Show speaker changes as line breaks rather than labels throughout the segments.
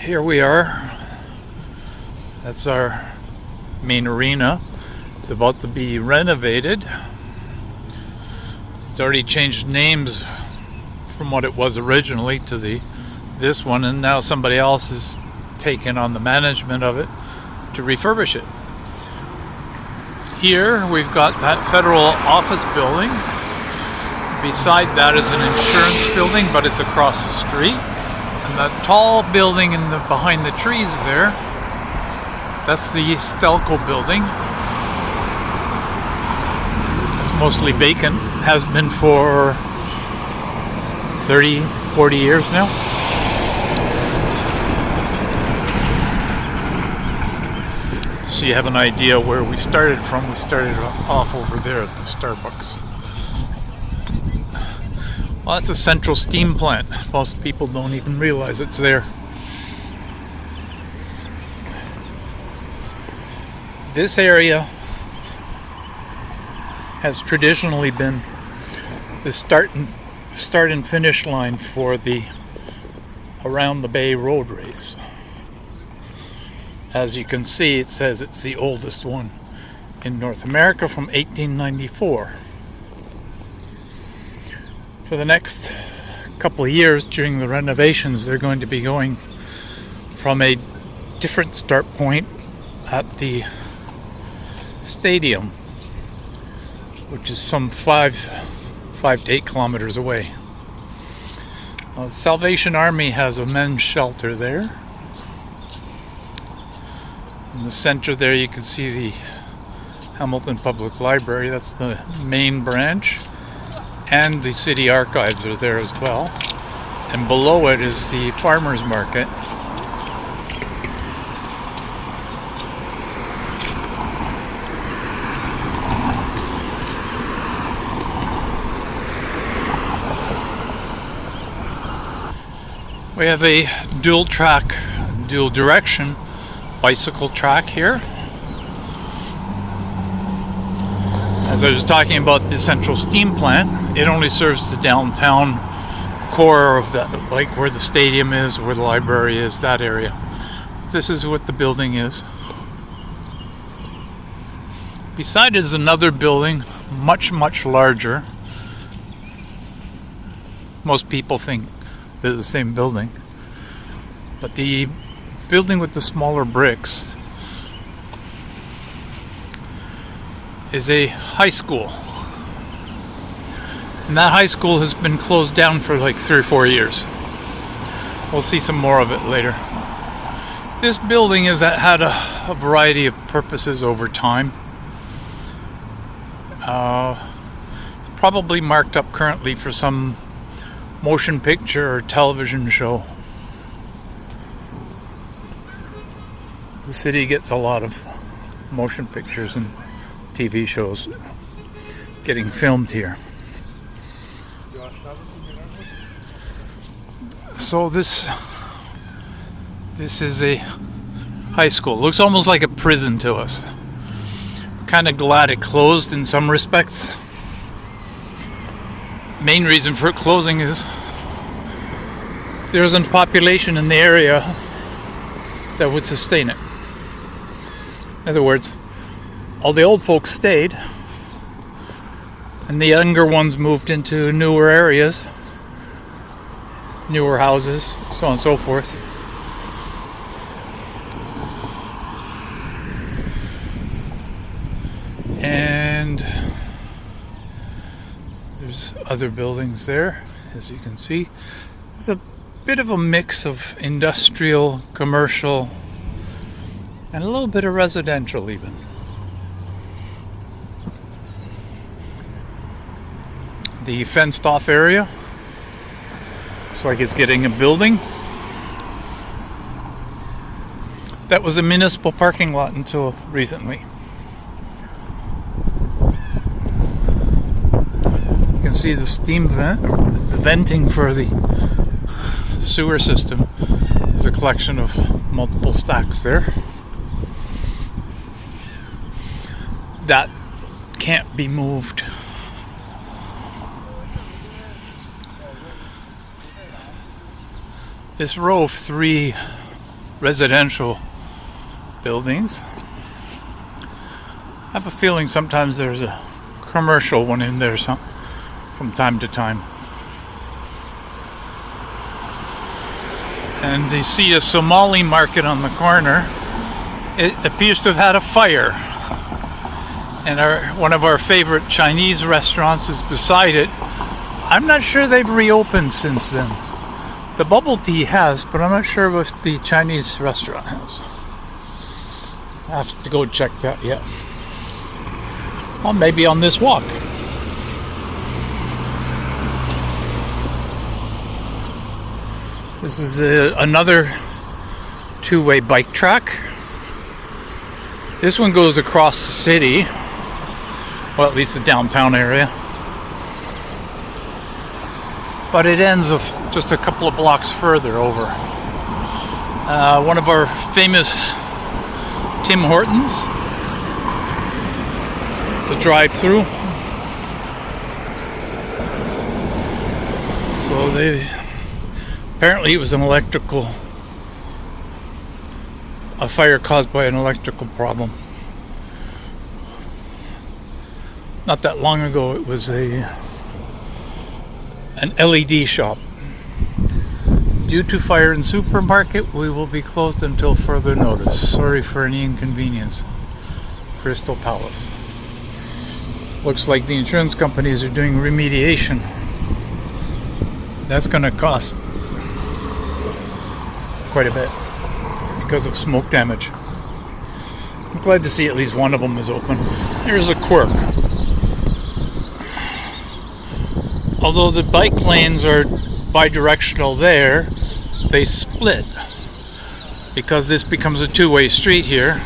here we are. That's our main arena. It's about to be renovated. It's already changed names from what it was originally to this one, and now somebody else is taking on the management of it to refurbish it. Here we've got that federal office building. Beside that is an insurance building, but it's across the street. And that tall building behind the trees there, that's the Stelco building. It's mostly vacant, has been for 30, 40 years now. So you have an idea where we started from. We started off over there at the Starbucks. Well, that's a central steam plant. Most people don't even realize it's there. This area has traditionally been the start and finish line for the Around the Bay road race. As you can see, it says it's the oldest one in North America from 1894. For the next couple of years during the renovations, they're going to be going from a different start point at the stadium, which is some 5 to 8 kilometers away. The Salvation Army has a men's shelter there. In the center there you can see the Hamilton Public Library. That's the main branch. And the city archives are there as well. And below it is the farmers market. We have a dual direction bicycle track here. As I was talking about the central steam plant, it only serves the downtown core of that, like where the stadium is, where the library is, that area. This is what the building is. Beside it is another building, much larger. Most people think they're the same building, but the building with the smaller bricks is a high school, and that high school has been closed down for like 3 or 4 years. We'll see some more of it later. This building has had a variety of purposes over time. It's probably marked up currently for some motion picture or television show. The city gets a lot of motion pictures and TV shows getting filmed here. So this is a high school. It looks almost like a prison to us. Kind of glad it closed in some respects. Main reason for it closing is there isn't population in the area that would sustain it. In other words, all the old folks stayed and the younger ones moved into newer areas, newer houses, so on and so forth. And there's other buildings there, as you can see. It's a bit of a mix of industrial, commercial, and a little bit of residential even. The fenced off area looks like it's getting a building. That was a municipal parking lot until recently. You can see the steam vent, the venting for the sewer system is a collection of multiple stacks there. That can't be moved. This row of 3 residential buildings. I have a feeling sometimes there's a commercial one in there from time to time. And you see a Somali market on the corner. It appears to have had a fire. And one of our favorite Chinese restaurants is beside it. I'm not sure they've reopened since then. The bubble tea has, but I'm not sure what the Chinese restaurant has. I have to go check that yet. Well, maybe on this walk. This is another two-way bike track. This one goes across the city. Well, at least the downtown area. But it ends just a couple of blocks further over. One of our famous Tim Hortons. It's a drive-through. So apparently it was a fire caused by an electrical problem. Not that long ago it was an LED shop. Due to fire in supermarket, we will be closed until further notice. Sorry for any inconvenience. Crystal Palace. Looks like the insurance companies are doing remediation. That's going to cost quite a bit because of smoke damage. I'm glad to see at least one of them is open. Here's a quirk. Although the bike lanes are bi-directional there, they split because this becomes a two-way street here.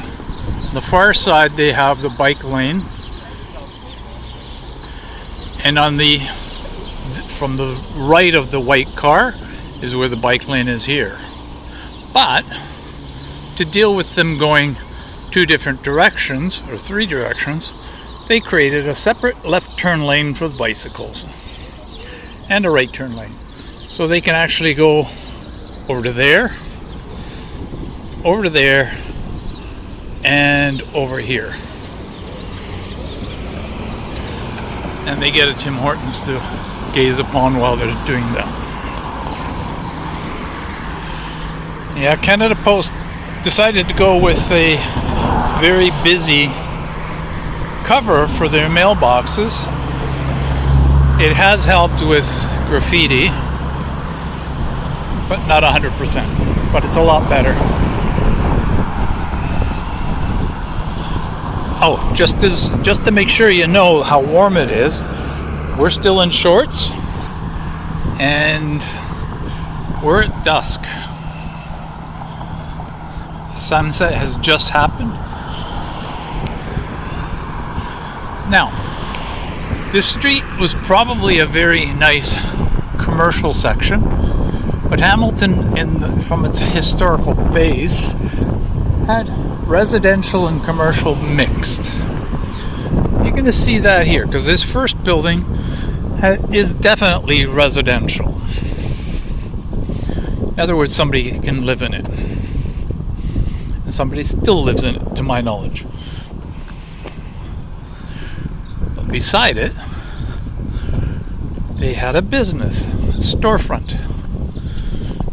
On the far side they have the bike lane, and from the right of the white car is where the bike lane is here. But to deal with them going two different directions or three directions, they created a separate left turn lane for the bicycles and a right turn lane, so they can actually go over to there, and over here. And they get a Tim Hortons to gaze upon while they're doing that. Yeah, Canada Post decided to go with a very busy cover for their mailboxes. It has helped with graffiti, but not 100%, but it's a lot better. Oh, just to make sure you know how warm it is, we're still in shorts and we're at dusk. Sunset has just happened. Now, this street was probably a very nice commercial section, but Hamilton, from its historical base, had residential and commercial mixed. You're going to see that here, because this first building is definitely residential. In other words, somebody can live in it. And somebody still lives in it, to my knowledge. But beside it, they had a business, a storefront.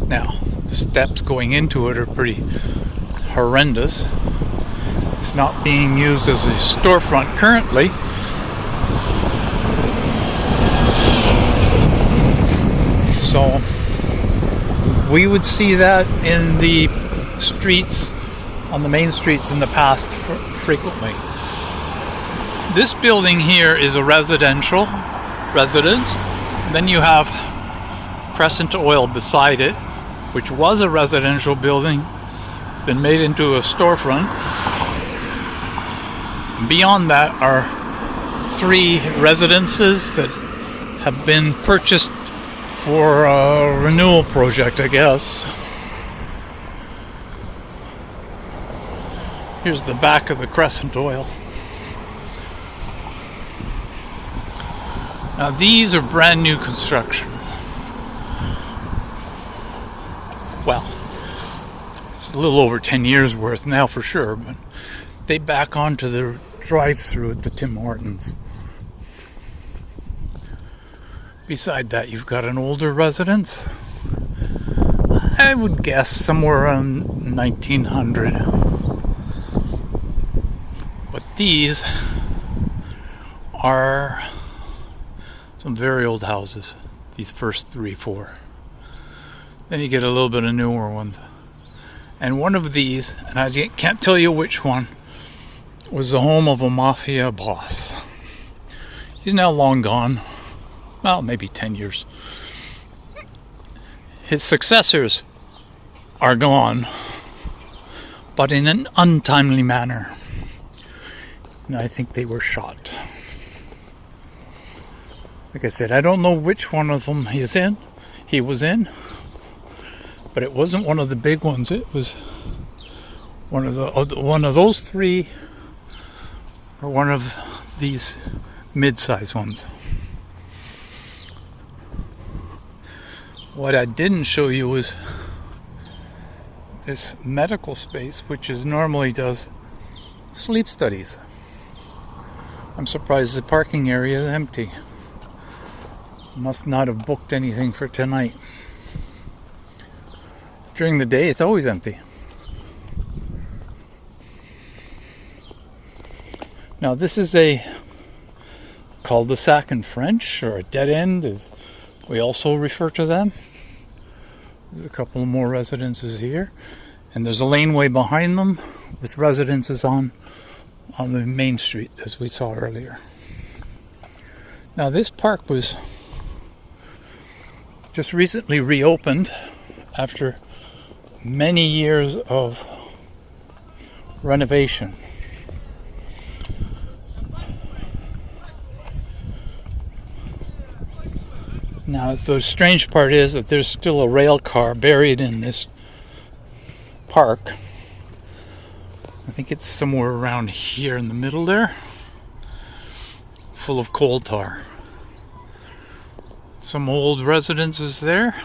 Now, the steps going into it are pretty horrendous. It's not being used as a storefront currently. So we would see that in the streets, on the main streets in the past frequently. This building here is a residential residence. Then you have Crescent Oil beside it, which was a residential building. It's been made into a storefront. Beyond that are 3 residences that have been purchased for a renewal project, I guess. Here's the back of the Crescent Oil. Now these are brand new construction. Well, It's a little over 10 years worth now for sure, but they back onto the drive-through at the Tim Hortons. Beside that, you've got an older residence. I would guess somewhere around 1900. But these are some very old houses, these first 3, 4. Then you get a little bit of newer ones. And one of these, and I can't tell you which one, was the home of a mafia boss. He's now long gone. Well, maybe 10 years. His successors are gone, but in an untimely manner. And I think they were shot. Like I said, I don't know which one of them he was in, but it wasn't one of the big ones. It was one of those 3, or one of these mid-sized ones. What I didn't show you was this medical space, which normally does sleep studies. I'm surprised the parking area is empty. Must not have booked anything for tonight. During the day, it's always empty. Now, this is a cul-de-sac in French, or a dead end, as we also refer to them. There's a couple more residences here, and there's a laneway behind them with residences on the main street, as we saw earlier. Now, this park was just recently reopened after many years of renovation. Now, the strange part is that there's still a rail car buried in this park. I think it's somewhere around here in the middle there, full of coal tar. Some old residences there.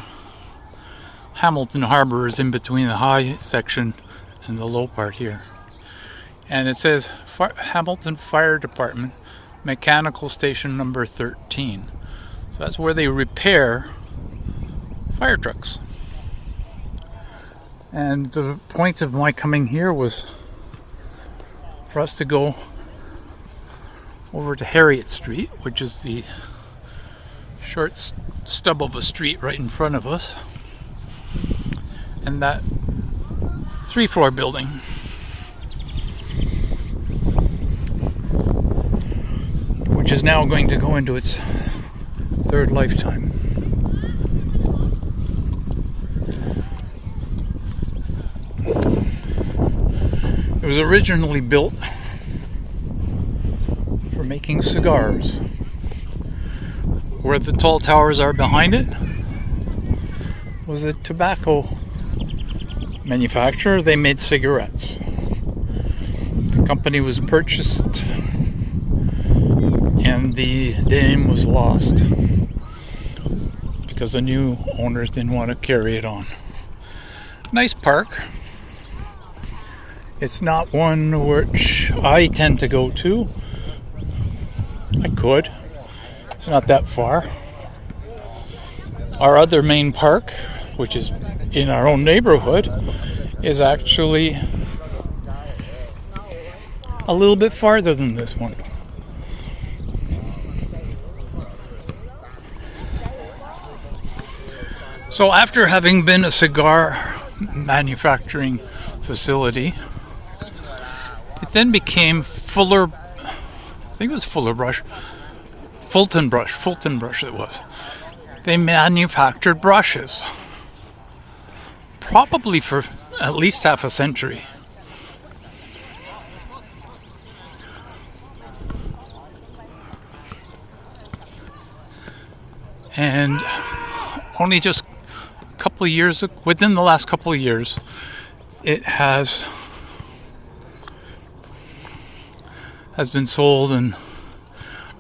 Hamilton Harbor is in between the high section and the low part here. And it says Hamilton Fire Department, Mechanical Station number 13. So that's where they repair fire trucks. And the point of my coming here was for us to go over to Harriet Street, which is the short stub of a street right in front of us. And that 3-floor building. Which is now going to go into its 3rd lifetime. It was originally built for making cigars. Where the tall towers are behind it was a tobacco manufacturer. They made cigarettes. The company was purchased and the name was lost because the new owners didn't want to carry it on. Nice park. It's not one which I tend to go to. I could. It's not that far. Our other main park, which is in our own neighborhood, is actually a little bit farther than this one. So after having been a cigar manufacturing facility, it then became Fulton Brush it was. They manufactured brushes, probably for at least half a century. And only just a couple of years, within the last couple of years, it has been sold, and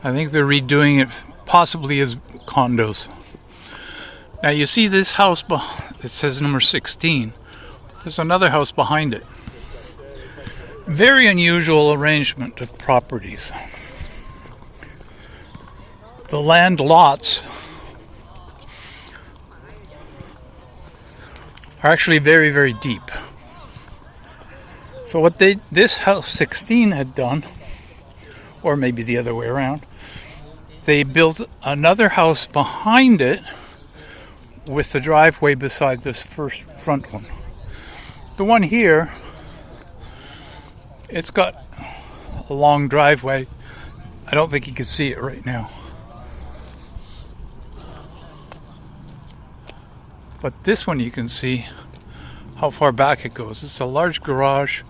I think they're redoing it possibly as condos. Now you see this house, it says number 16. There's another house behind it. Very unusual arrangement of properties. The land lots are actually very, very deep. So what this house 16 had done, or maybe the other way around, they built another house behind it with the driveway beside this first front one. The one here, it's got a long driveway. I don't think you can see it right now. But this one you can see how far back it goes. It's a large garage.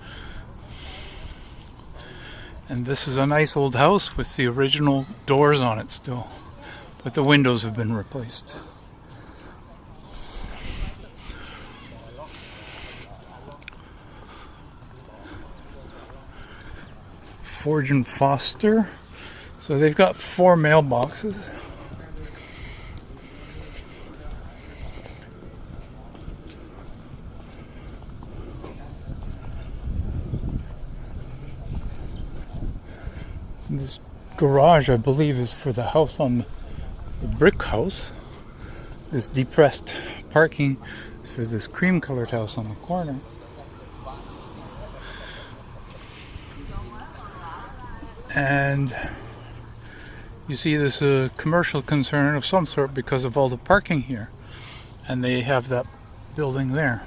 And this is a nice old house with the original doors on it still. But the windows have been replaced. Forge and Foster. So they've got 4 mailboxes. This garage, I believe, is for the house on the brick house. This depressed parking is for this cream-colored house on the corner. And you see this commercial concern of some sort because of all the parking here. And they have that building there.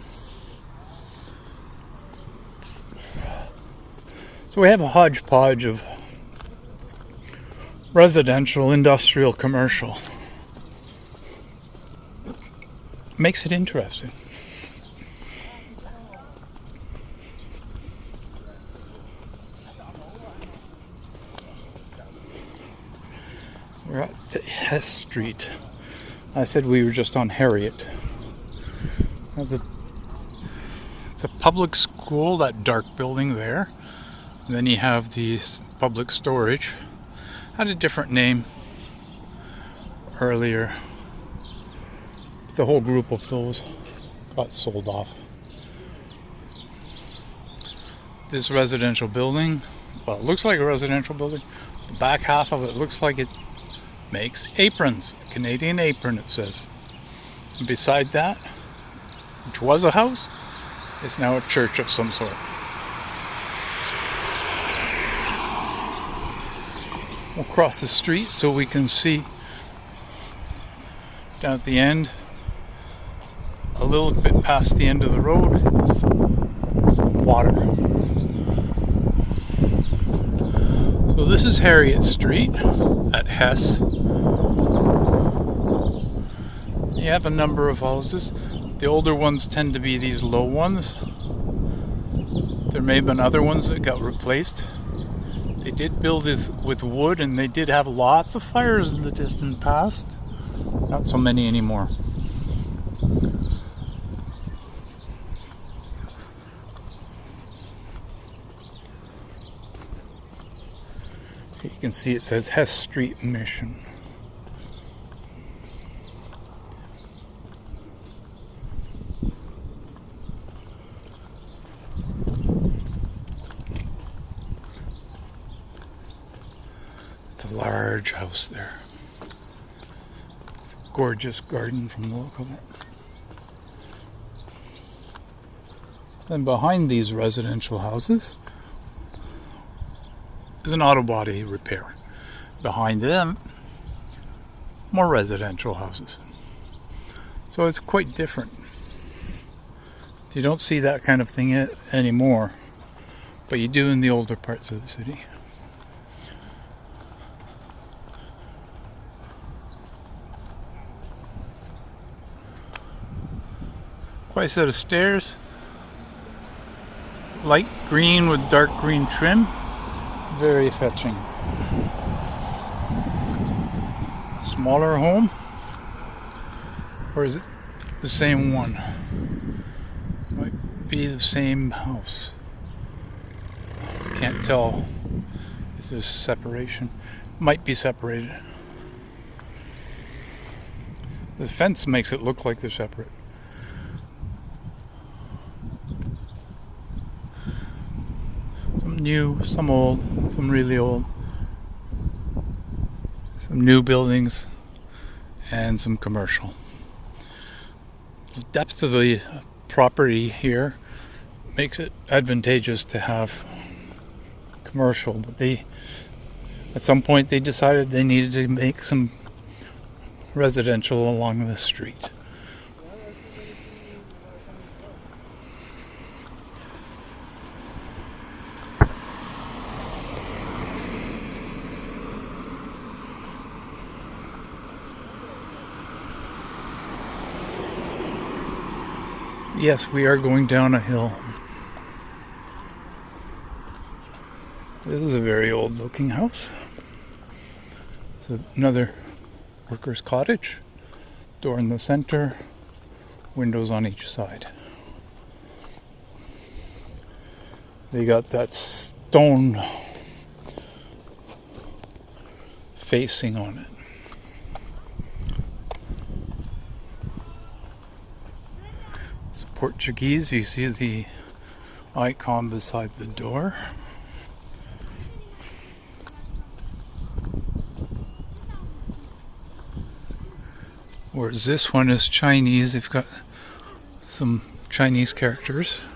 So we have a hodgepodge of residential, industrial, commercial. Makes it interesting. We're at Hess Street. I said we were just on Harriet. It's a public school, that dark building there. And then you have the public storage. Had a different name earlier. The whole group of those got sold off. This residential building, well, it looks like a residential building. The back half of it looks like it makes aprons. Canadian Apron, it says. And beside that, which was a house, is now a church of some sort. We'll cross the street so we can see down at the end, a little bit past the end of the road, is water. So this is Harriet Street at Hess. You have a number of houses. The older ones tend to be these low ones. There may have been other ones that got replaced. They did build it with wood, and they did have lots of fires in the distant past. Not so many anymore. You can see it says Hess Street Mission. It's a large house there. It's a gorgeous garden from the look of it. Then behind these residential houses is an auto body repair. Behind them, more residential houses. So it's quite different. You don't see that kind of thing anymore, but you do in the older parts of the city. Quite a set of stairs. Light green with dark green trim. Very fetching. Smaller home? Or is it the same one? Might be the same house. Can't tell. Is there separation? Might be separated. The fence makes it look like they're separate. new, some old, some really old, some new buildings, and some commercial. The depth of the property here makes it advantageous to have commercial, but at some point they decided they needed to make some residential along the street. Yes, we are going down a hill. This is a very old looking house. It's another worker's cottage. Door in the center, windows on each side. They got that stone facing on it. It's Portuguese. You see the icon beside the door. Whereas this one is Chinese. They've got some Chinese characters.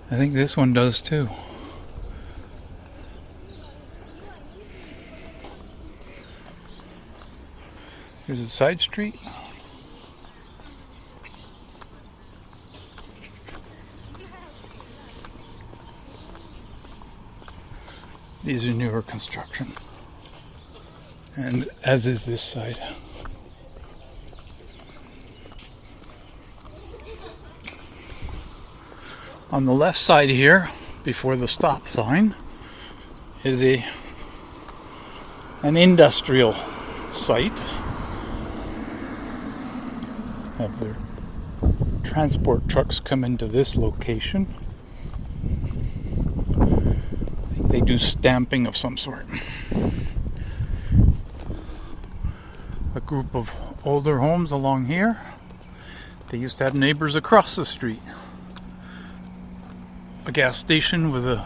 I think this one does too. Here's a side street. These are newer construction. And as is this side. On the left side here, before the stop sign, is an industrial site. Have their transport trucks come into this location. I think they do stamping of some sort. A group of older homes along here. They used to have neighbors across the street. A gas station with a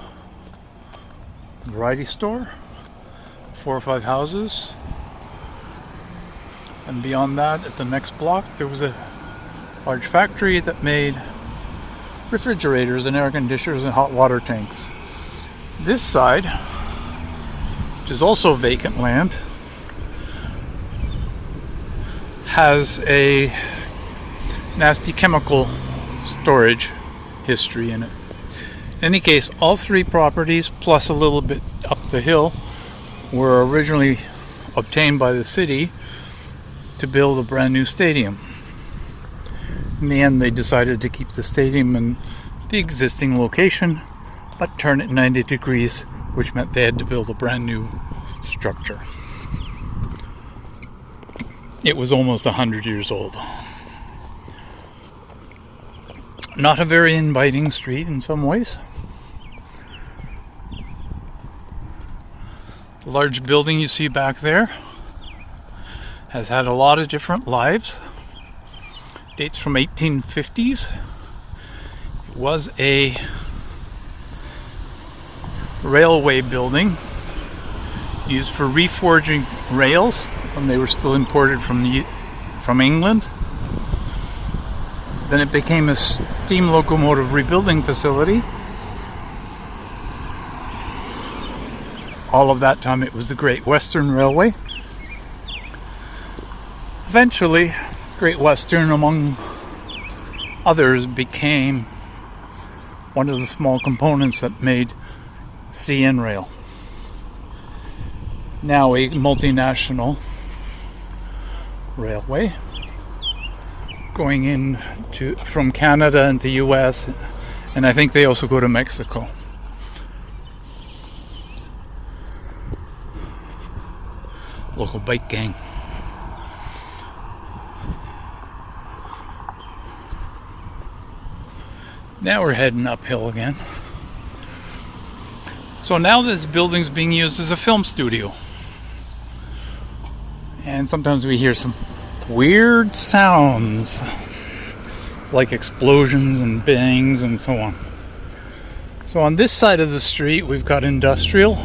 variety store. 4 or 5 houses. And beyond that, at the next block, there was a large factory that made refrigerators and air conditioners and hot water tanks. This side, which is also vacant land, has a nasty chemical storage history in it. In any case, all 3 properties, plus a little bit up the hill, were originally obtained by the city to build a brand new stadium. In the end, they decided to keep the stadium in the existing location, but turn it 90 degrees, which meant they had to build a brand new structure. It was almost 100 years old. Not a very inviting street in some ways. The large building you see back there has had a lot of different lives. Dates from 1850s. It was a railway building used for reforging rails when they were still imported from England. Then it became a steam locomotive rebuilding facility. All of that time it was the Great Western Railway. Eventually, Great Western, among others, became one of the small components that made CN Rail. Now a multinational railway going in from Canada into US, and I think they also go to Mexico. Local bike gang. Now we're heading uphill again. So now this building's being used as a film studio. And sometimes we hear some weird sounds. like explosions and bangs and so on. So on this side of the street we've got industrial,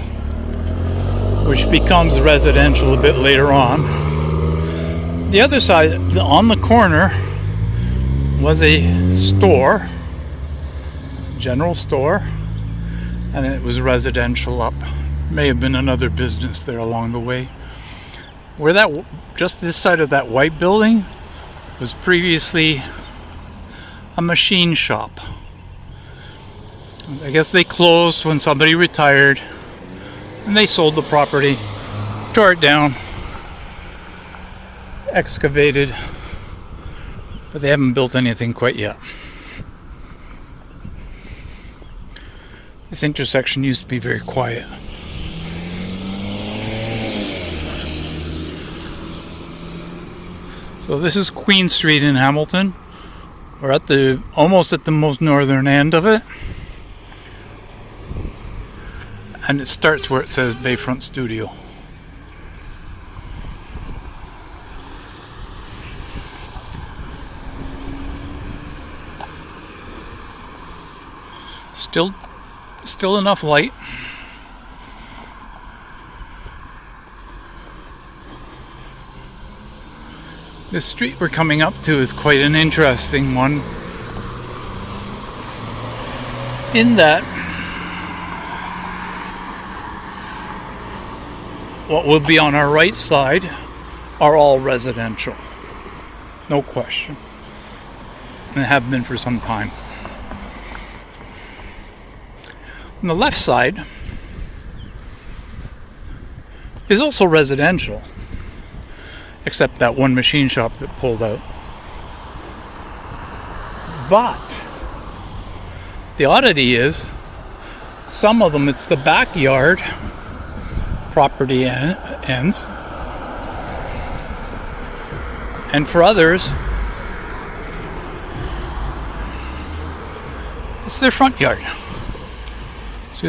which becomes residential a bit later on. The other side, on the corner, was a store, general store, and it was residential up. May have been another business there along the way. Where that, just this side of that white building, was previously a machine shop. I guess they closed when somebody retired, and they sold the property, tore it down, excavated, but they haven't built anything quite yet. This intersection used to be very quiet. So this is Queen Street in Hamilton. We're at almost at the most northern end of it. And it starts where it says Bayfront Studio. Still enough light. The street we're coming up to is quite an interesting one, in that what will be on our right side are all residential, no question, and have been for some time. On the left side is also residential, except that one machine shop that pulled out. But the oddity is, some of them it's the backyard property ends, and for others it's their front yard. See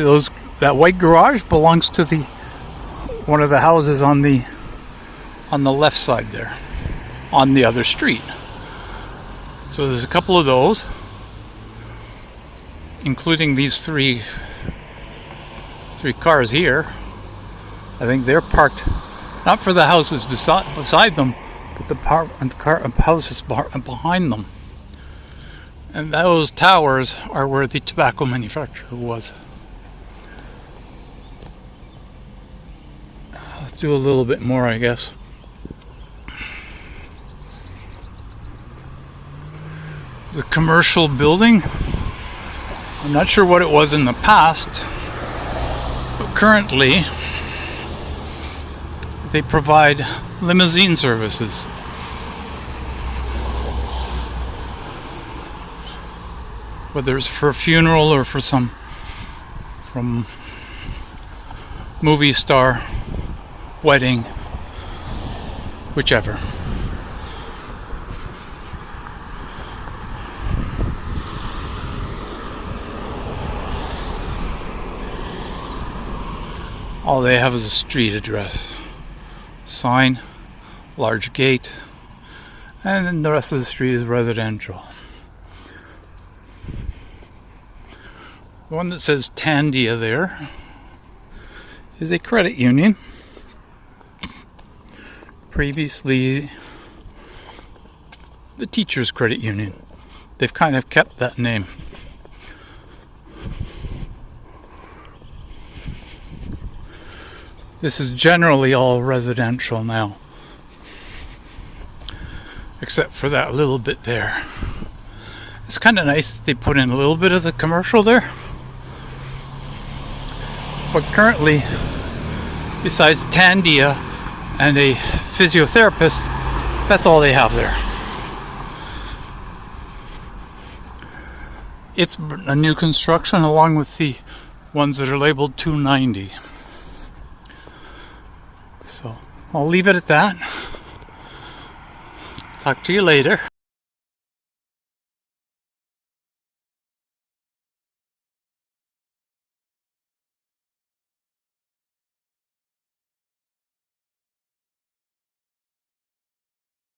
that white garage belongs to one of the houses on the left side there, on the other street. So there's a couple of those, including these three cars here. I think they're parked not for the houses beside them, but the houses behind them. And those towers are where the tobacco manufacturer was. Let's do a little bit more, I guess. The commercial building, I'm not sure what it was in the past, but currently they provide limousine services. Whether it's for a funeral or from movie star, wedding, whichever. All they have is a street address, sign, large gate, and then the rest of the street is residential. The one that says Tandia there is a credit union. Previously, the Teachers Credit Union. They've kind of kept that name. This is generally all residential now, except for that little bit there. It's kind of nice that they put in a little bit of the commercial there. But currently, besides Tandia and a physiotherapist, that's all they have there. It's a new construction along with the ones that are labeled 290. So I'll leave it at that. Talk to you later.